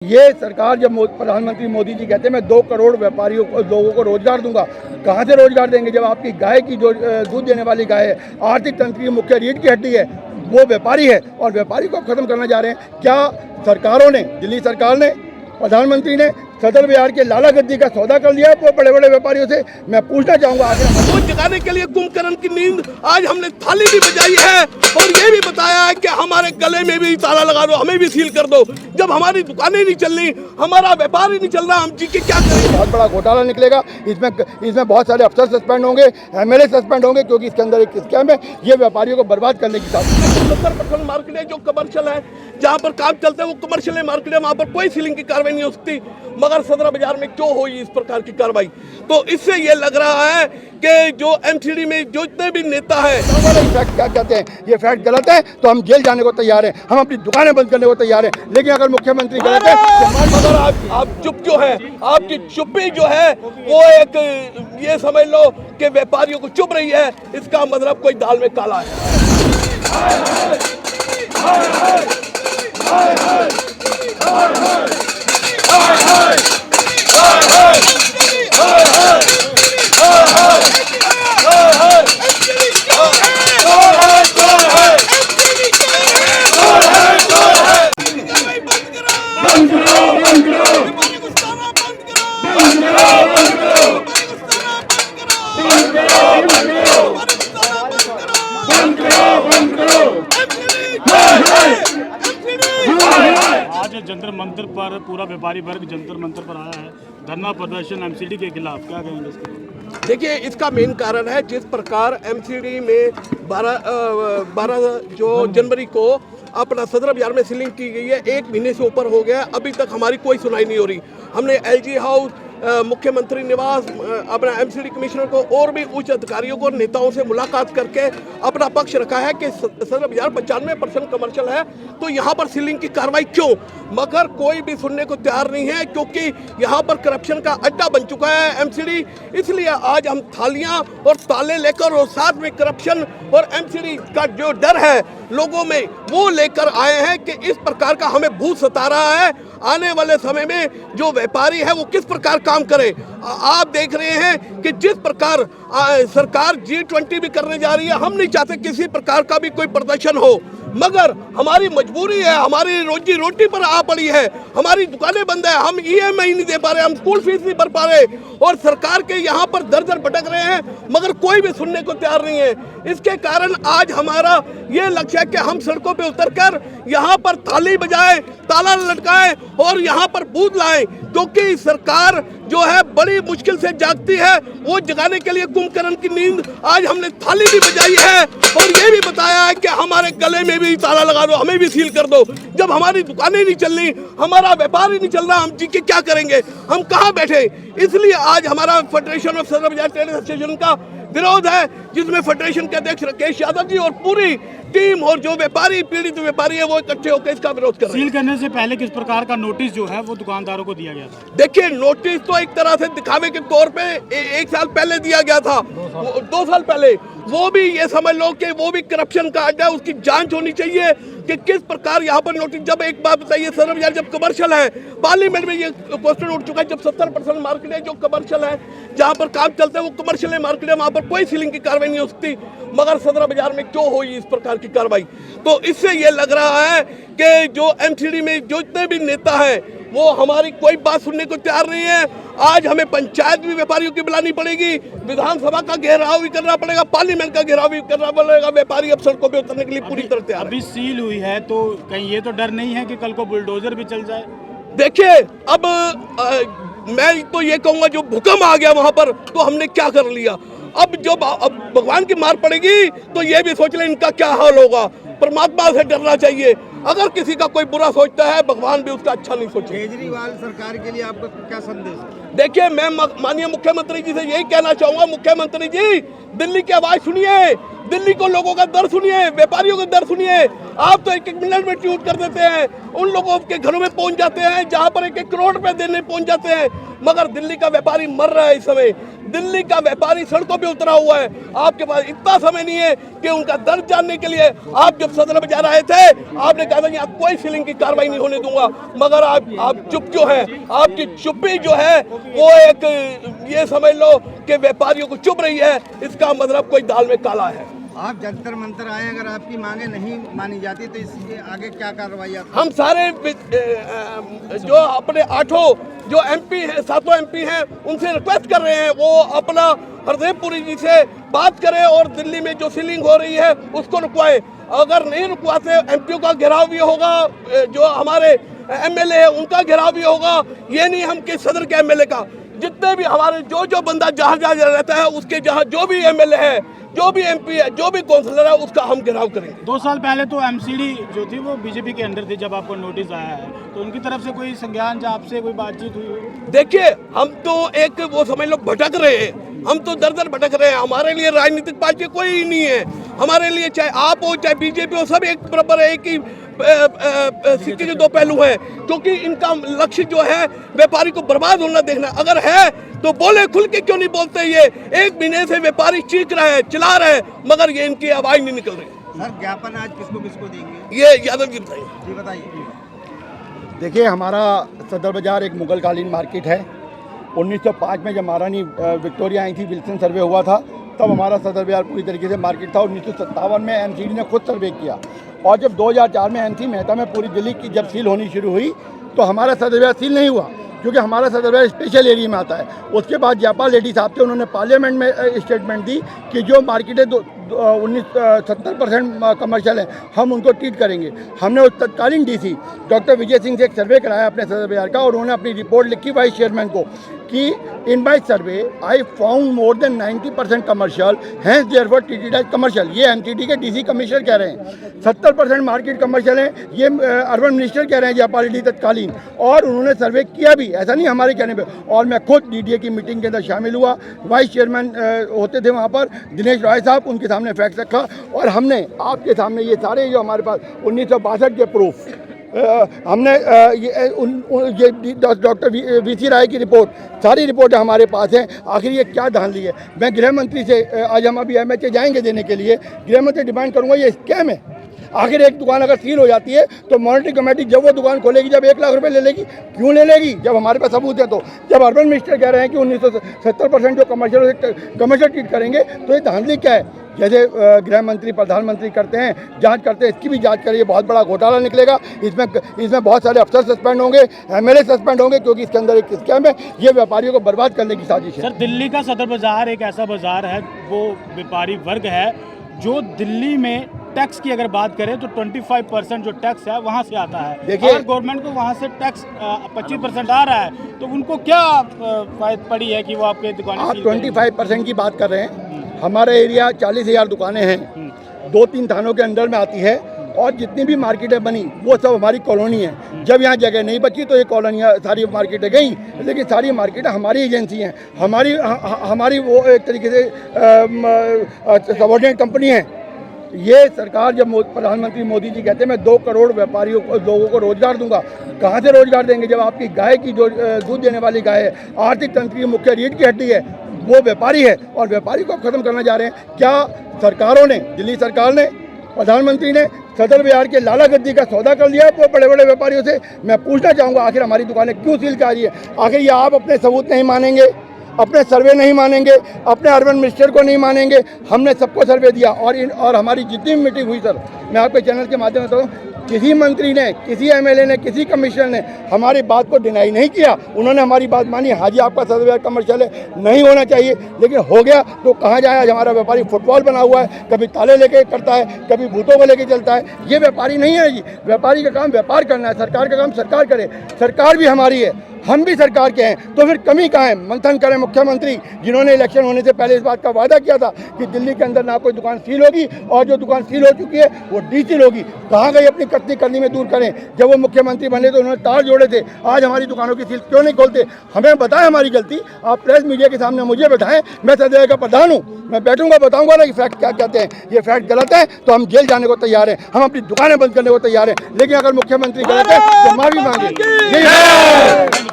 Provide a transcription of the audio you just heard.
ये सरकार जब प्रधानमंत्री मोदी जी कहते हैं मैं 2 करोड़ व्यापारियों को लोगों को रोजगार दूंगा, कहाँ से रोजगार देंगे जब आपकी गाय की जो दूध देने वाली गाय है, आर्थिक तंत्र की मुख्य रीढ़ की हड्डी है, वो व्यापारी है और व्यापारी को खत्म करना चाह रहे हैं। क्या सरकारों ने, दिल्ली सरकार ने, प्रधानमंत्री ने सदर बाजार के लाला गद्दी का सौदा कर लिया है बड़े बड़े व्यापारियों से? मैं पूछना चाहूंगा आगे वो जगाने के लिए कुंभकर्ण की नींद आज हमने थाली भी बजाई है और ये भी बताया है कि हमारे गले में भी ताला लगा दो, हमें भी सील कर दो। जब हमारी दुकानें नहीं चल रही, हमारा व्यापार ही नहीं चल रहा, हम जी के क्या करें? बहुत बड़ा घोटाला निकलेगा। इसमें बहुत सारे अफसर सस्पेंड होंगे, MLA सस्पेंड होंगे, क्योंकि इसके अंदर एक स्कैम है। ये व्यापारियों को बर्बाद करने की साजिश। 70% मार्केट है जो कमर्शियल है, जहाँ पर काम चलते हैं वो कमर्शियल मार्केट है, वहाँ पर कोई सीलिंग की कार्रवाई नहीं हो सकती। मगर सदर बाजार में क्यों हुई इस प्रकार की कार्रवाई? तो इससे ये लग रहा है कि जो MCD में जो इतने भी नेता है, फैक्ट क्या कहते हैं, ये फैक्ट गलत है तो हम जेल जाने को तैयार हैं, हम अपनी दुकानें बंद करने को तैयार हैं। लेकिन अगर मुख्यमंत्री गलत है, मगर आप चुप क्यों है? आपकी चुप्पी जो है वो एक ये समझ लो कि व्यापारियों को चुप रही है, इसका मतलब कोई दाल में काला है। आज जंतर मंतर पर पूरा व्यापारी वर्ग जंतर मंतर पर आया है, धरना प्रदर्शन MCD के खिलाफ, क्या कहेंगे इसके? देखिए, इसका मेन कारण है जिस प्रकार MCD में 12 जो जनवरी को अपना सदर बाजार में सीलिंग की गई है, 1 महीने से ऊपर हो गया, अभी तक हमारी कोई सुनाई नहीं हो रही। हमने LG हाउस, मुख्यमंत्री निवास, अपना MCD कमिश्नर को और भी उच्च अधिकारियों को, नेताओं से मुलाकात करके अपना पक्ष रखा है कि सदर बाजार 95% कमर्शियल है, तो यहाँ पर सीलिंग की कार्रवाई क्यों? मगर कोई भी सुनने को तैयार नहीं है, क्योंकि यहाँ पर करप्शन का अड्डा बन चुका है MCD। इसलिए आज हम थालियाँ और ताले लेकर और साथ में करप्शन और MCD का जो डर है लोगों में, वो लेकर आए हैं कि इस प्रकार का हमें भूत सता रहा है। आने वाले समय में जो व्यापारी है वो किस प्रकार काम करे। आप देख रहे हैं कि जिस प्रकार सरकार G20 भी करने जा रही है, हम नहीं चाहते किसी प्रकार का भी कोई प्रदर्शन हो, मगर हमारी मजबूरी है, हमारी रोजी रोटी पर आ पड़ी है, हमारी दुकानें बंद है, हम EMI नहीं दे पा रहे, हम स्कूल फीस नहीं भर पा रहे और सरकार के यहाँ पर दर दर भटक रहे हैं, मगर कोई भी सुनने को तैयार नहीं है। इसके कारण आज हमारा ये लक्ष्य है कि हम सड़कों पे उतरकर यहाँ पर ताली बजाएं, ताला लटकाएं और यहाँ पर बूथ लाएं, क्योंकि सरकार जो है बड़ी मुश्किल से जागती है। वो जगाने के लिए कुंभकर्ण की नींद आज हमने थाली भी बजाई है और ये भी बताया है कि हमारे गले में भी ताला लगा दो, हमें भी सील कर दो। जब हमारी दुकानें नहीं चल रही, हमारा व्यापार ही नहीं चल रहा, हम जी के क्या करेंगे? हम कहाँ बैठे? इसलिए आज हमारा फेडरेशन ऑफ सदर बाजार ट्रेडर्स एसोसिएशन का विरोध है, जिसमें फेडरेशन के अध्यक्ष राकेश यादव जी और पूरी टीम और जो व्यापारी, पीड़ित व्यापारी है, वो इकट्ठे होकर इसका विरोध कर रहे हैं। सील करने से पहले किस प्रकार का नोटिस जो है वो दुकानदारों को दिया गया था? देखिए, नोटिस तो एक तरह से दिखावे के तौर पे 1 साल पहले दिया गया था, 2 साल पहले। वो भी ये समझ लो कि वो भी करप्शन का अड्डा है, उसकी जांच होनी चाहिए कि किस प्रकार यहाँ पर नोटिस। जब एक बात बताइए, सदर बाजार जब कमर्शियल है, पार्लियामेंट में ये क्वेश्चन उठ चुका है, जब 70% मार्केट है जो कमर्शियल है, जहाँ पर काम चलते हैं वो कमर्शियल मार्केट है, वहाँ पर कोई सीलिंग की कार्रवाई नहीं हो सकती, मगर सदर बाजार में क्यों हुई इस प्रकार की कार्रवाई? तो इससे ये लग रहा है कि जो MCD में जो इतने भी नेता है वो हमारी कोई बात सुनने को तैयार नहीं है। आज हमें पंचायत भी व्यापारियों की बुलानी पड़ेगी, विधानसभा का घेराव भी करना पड़ेगा, पार्लियामेंट का घेराव भी करना पड़ेगा। व्यापारी अब सड़कों पे उतरने के लिए पूरी तरह तैयार। अभी सील हुई है तो कहीं ये तो डर नहीं है कि कल को बुलडोजर भी चल जाए? देखिए, अब मैं तो ये कहूँगा, जो भूकंप आ गया वहाँ पर, तो हमने क्या कर लिया? अब भगवान की मार पड़ेगी तो ये भी सोच लें इनका क्या हाल होगा। परमात्मा से डरना चाहिए। अगर किसी का कोई बुरा सोचता है, भगवान भी उसका अच्छा नहीं सोचे। केजरीवाल सरकार के लिए आपका क्या संदेश? देखिए, मैं माननीय मुख्यमंत्री जी से यही कहना चाहूंगा, मुख्यमंत्री जी, दिल्ली की आवाज सुनिए, दिल्ली को लोगों का दर्द सुनिए, व्यापारियों का दर्द सुनिए। आप तो 1-1 मिनट में ट्वीट कर देते हैं, उन लोगों के घरों में पहुंच जाते हैं जहां पर 1-1 करोड़ रुपए देने पहुंच जाते हैं, मगर दिल्ली का व्यापारी मर रहा है इस समय। दिल्ली का व्यापारी सड़कों पे उतरा हुआ है। आपके पास इतना समय नहीं है कि उनका दर्द जानने के लिए। आप जब सदर बाजार आए थे, आपने कहा था कि आप कोई सीलिंग की कार्रवाई नहीं होने दूंगा, मगर आप चुप क्यों हैं? आपकी चुप्पी जो है वो एक ये समझ लो कि व्यापारियों को चुप रही है, इसका मतलब कोई दाल में काला है। आप जंतर मंतर आए, अगर आपकी मांगे नहीं मानी जाती तो इसके आगे क्या कार्रवाई? हम सारे जो अपने 8 जो एमपी हैं, 7 एमपी हैं, उनसे रिक्वेस्ट कर रहे हैं वो अपना हरदीप पुरी जी से बात करें और दिल्ली में जो सीलिंग हो रही है उसको रुकवाएं। अगर नहीं रुकवाते एमपीओ का घेराव भी होगा, जो हमारे एमएलए है उनका घेराव भी होगा। ये नहीं हम कि सदर के एमएलए का, जितने भी हमारे जो बंदा जहाँ रहता है उसके जहाँ जो भी एमएलए है, जो भी एमपी है, जो भी काउंसलर है, उसका हम घेराव करेंगे। 2 साल पहले तो एमसीडी जो थी वो बीजेपी के अंडर थी, जब आपको नोटिस आया है तो उनकी तरफ से कोई संज्ञान या आपसे कोई बातचीत हुई? देखिए, हम तो एक वो समझ लो भटक रहे हैं, हम तो दर दर भटक रहे हैं। हमारे लिए राजनीतिक पार्टी कोई नहीं है, हमारे लिए चाहे आप हो चाहे बीजेपी हो, सब एक बराबर है, एक ही सिक्के के 2 पहलू हैं, क्योंकि इनका लक्ष्य जो है व्यापारी को बर्बाद होना देखना। अगर है तो बोले, खुल के क्यों नहीं बोलते? ये 1 महीने से व्यापारी चीख रहे हैं, चिल्ला रहे हैं, मगर ये इनकी आवाज नहीं निकल रही। सर, ज्ञापन आज किसको किसको देंगे? ये यादव जी बताइए। जी बताइए। देखिए, हमारा सदर बाज़ार एक मुगल कालीन मार्केट है। 1905 में जब महारानी विक्टोरिया आई थी, विल्सन सर्वे हुआ था, तब हमारा सदर बाज़ार पूरी तरीके से मार्केट था। 1957 में एमसीडी ने खुद सर्वे किया, और जब 2004 में एनसी मेहता में पूरी दिल्ली की जब सील होनी शुरू हुई तो हमारा सदर बाज़ार सील नहीं हुआ, क्योंकि हमारा सदर बाज़ार स्पेशल एरिया में आता है। उसके बाद जयपाल रेड्डी साहब थे, उन्होंने पार्लियामेंट में स्टेटमेंट दी कि जो मार्केटें 70% कमर्शियल हैं, हम उनको ट्रीट करेंगे। हमने उस तत्कालीन डीसी डॉक्टर विजय सिंह से एक सर्वे कराया अपने सदर बाज़ार का, और उन्होंने अपनी रिपोर्ट लिखी वाइस चेयरमैन को कि in my survey I found more than 90% commercial, hence therefore treated as commercial. ये एमसीडी के डीसी कमिश्नर कह रहे हैं। 70% मार्केट कमर्शियल है, ये अर्बन मिनिस्टर कह रहे हैं जयपाल रेड्डी तत्कालीन, और उन्होंने सर्वे किया भी, ऐसा नहीं हमारे कहने पे। और मैं खुद डीडीए की मीटिंग के अंदर शामिल हुआ, वाइस चेयरमैन होते थे वहाँ पर दिनेश रॉय साहब, उनके सामने फैक्ट रखा, और हमने आपके सामने ये सारे जो हमारे पास 1962 के प्रूफ हमने ये डॉक्टर वीसी राय की रिपोर्ट, सारी रिपोर्टें हमारे पास हैं। आखिर ये क्या धांधली है? मैं गृह मंत्री से, आज हम अभी एमएचए जाएंगे देने के लिए, गृह मंत्री डिमांड करूंगा, ये स्कैम है। आखिर एक दुकान अगर सील हो जाती है तो मॉनिटरिंग कमेटी जब वो दुकान खोलेगी, जब 1 लाख रुपए ले लेगी, क्यों ले लेगी? जब हमारे पास सबूत है तो। जब अर्बन मिनिस्टर कह रहे हैं कि 1970% जो कमर्शियल ट्रीट करेंगे, तो ये धांधली क्या है? जैसे गृह मंत्री प्रधानमंत्री करते हैं, जांच करते हैं, इसकी भी जांच करिए, बहुत बड़ा घोटाला निकलेगा। इसमें बहुत सारे अफसर सस्पेंड होंगे, एमएलए सस्पेंड होंगे, क्योंकि इसके अंदर एक स्कैम है। ये व्यापारियों को बर्बाद करने की साजिश है। सर, दिल्ली का सदर बाजार एक ऐसा बाजार है, वो व्यापारी वर्ग है जो दिल्ली में टैक्स की अगर बात करें तो 25% जो टैक्स है वहाँ से आता है। देखिए, अगर गवर्नमेंट को वहाँ से टैक्स 25% आ रहा है तो उनको क्या फायदा पड़ी है कि वो आपके दुकानें? आप 25% की बात कर रहे हैं। हमारा एरिया 40,000 दुकानें हैं, 2-3 थानों के अंदर में आती है, और जितनी भी मार्केटें बनी वो सब हमारी कॉलोनी है। जब यहाँ जगह नहीं बची तो ये कॉलोनियाँ सारी मार्केटें गई, लेकिन सारी मार्केटें हमारी एजेंसी हैं, हमारी वो एक तरीके से सबऑर्डिनेट कंपनी है। ये सरकार, जब प्रधानमंत्री मोदी जी कहते हैं मैं 2 करोड़ व्यापारियों को, लोगों को रोजगार दूंगा, कहाँ से रोजगार देंगे जब आपकी गाय की जो दूध देने वाली गाय है, आर्थिक तंत्र की मुख्य रीढ़ की हड्डी है, वो व्यापारी है, और व्यापारी को खत्म करना जा रहे हैं। क्या सरकारों ने, दिल्ली सरकार ने, प्रधानमंत्री ने सदर बाजार के लाला गद्दी का सौदा कर लिया वो बड़े बड़े व्यापारियों से? मैं पूछना चाहूँगा, आखिर हमारी दुकानें क्यों सील कर रही है? आखिर ये आप अपने सबूत नहीं मानेंगे, अपने सर्वे नहीं मानेंगे, अपने अर्बन मिनिस्टर को नहीं मानेंगे? हमने सबको सर्वे दिया, और हमारी जितनी भी मीटिंग हुई सर, मैं आपके चैनल के माध्यम से बताऊँ, किसी मंत्री ने, किसी एमएलए ने, किसी कमिश्नर ने हमारी बात को डिनाई नहीं किया। उन्होंने हमारी बात मानी, हाँ जी आपका सदर बाजार कमर्शियल है, नहीं होना चाहिए, लेकिन हो गया तो कहाँ जाए? आज हमारा व्यापारी फुटबॉल बना हुआ है, कभी ताले लेके करता है, कभी भूतों को लेके चलता है। ये व्यापारी नहीं है जी। व्यापारी का काम व्यापार करना है, सरकार का काम सरकार करे। सरकार भी हमारी है, हम भी सरकार के हैं, तो फिर कमी कहाँ है? मंथन करें मुख्यमंत्री, जिन्होंने इलेक्शन होने से पहले इस बात का वादा किया था कि दिल्ली के अंदर ना कोई दुकान सील होगी, और जो दुकान सील हो चुकी है वो डीसील होगी। कहाँ गई अपनी कतनी करनी में दूर करें? जब वो मुख्यमंत्री बने तो उन्होंने तार जोड़े थे, आज हमारी दुकानों की सील क्यों नहीं खोलते? हमें बताएं हमारी गलती, आप प्रेस मीडिया के सामने मुझे बैठाएं, मैं सदर का प्रधान हूँ, मैं बैठूंगा, बताऊंगा ना कि फैक्ट क्या कहते हैं। ये फैक्ट गलत है तो हम जेल जाने को तैयार हैं, हम अपनी दुकानें बंद करने को तैयार हैं, लेकिन अगर मुख्यमंत्री गलत है तो माफी मांगे।